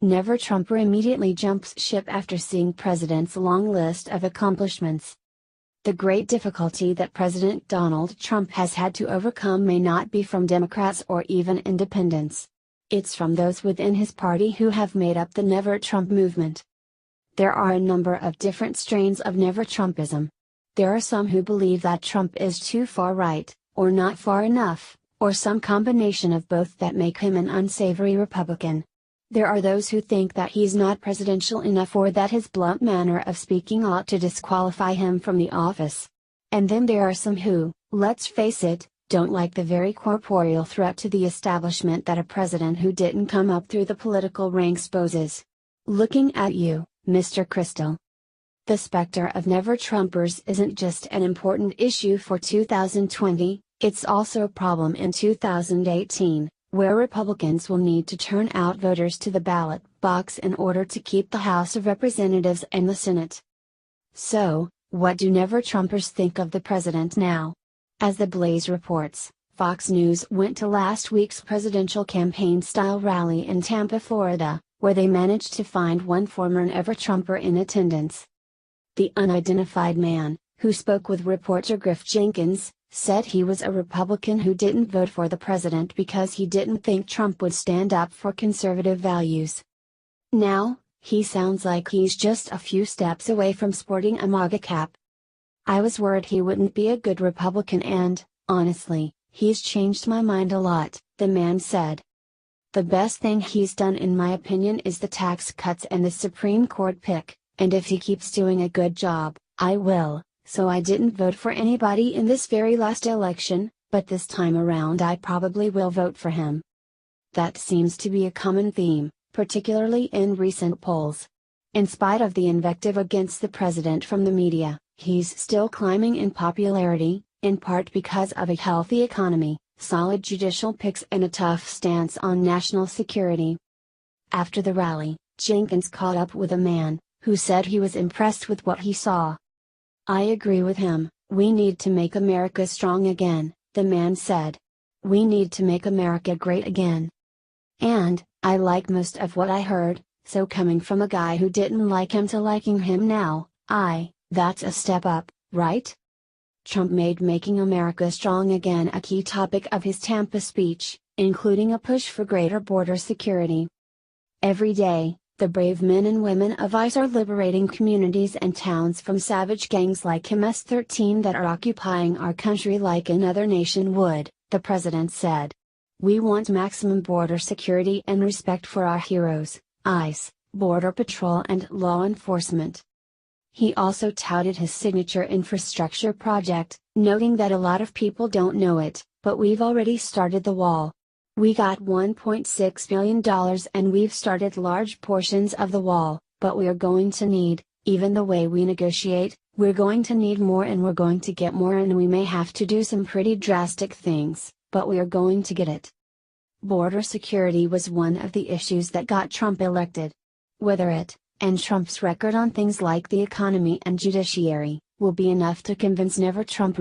NeverTrumper immediately jumps ship after seeing President's long list of accomplishments. The great difficulty that President Donald Trump has had to overcome may not be from Democrats or even independents. It's from those within his party who have made up the NeverTrump movement. There are a number of different strains of NeverTrumpism. There are some who believe that Trump is too far right, or not far enough, or some combination of both that make him an unsavory Republican. There are those who think that he's not presidential enough or that his blunt manner of speaking ought to disqualify him from the office. And then there are some who, let's face it, don't like the very corporeal threat to the establishment that a president who didn't come up through the political ranks poses. Looking at you, Mr. Kristol. The specter of NeverTrumpers isn't just an important issue for 2020, it's also a problem in 2018. Where Republicans will need to turn out voters to the ballot box in order to keep the House of Representatives and the Senate. So, what do NeverTrumpers think of the president now? As The Blaze reports, Fox News went to last week's presidential campaign-style rally in Tampa, Florida, where they managed to find one former NeverTrumper in attendance. The unidentified man, who spoke with reporter Griff Jenkins, said he was a Republican who didn't vote for the president because he didn't think Trump would stand up for conservative values. Now, he sounds like he's just a few steps away from sporting a MAGA cap. I was worried he wouldn't be a good Republican and, honestly, he's changed my mind a lot, the man said. The best thing he's done in my opinion is the tax cuts and the Supreme Court pick, and if he keeps doing a good job, I will. So I didn't vote for anybody in this very last election, but this time around I probably will vote for him. That seems to be a common theme, particularly in recent polls. In spite of the invective against the president from the media, he's still climbing in popularity, in part because of a healthy economy, solid judicial picks and a tough stance on national security. After the rally, Jenkins caught up with a man, who said he was impressed with what he saw. I agree with him, we need to make America strong again, the man said. We need to make America great again. And, I like most of what I heard, so coming from a guy who didn't like him to liking him now, that's a step up, right? Trump made making America strong again a key topic of his Tampa speech, including a push for greater border security. Every day, the brave men and women of ICE are liberating communities and towns from savage gangs like MS-13 that are occupying our country like another nation would, the president said. We want maximum border security and respect for our heroes, ICE, Border Patrol and law enforcement. He also touted his signature infrastructure project, noting that a lot of people don't know it, but we've already started the wall. We got $1.6 billion and we've started large portions of the wall, but we're going to need, even the way we negotiate, we're going to need more and we're going to get more and we may have to do some pretty drastic things, but we are going to get it. Border security was one of the issues that got Trump elected. Whether it, and Trump's record on things like the economy and judiciary, will be enough to convince NeverTrump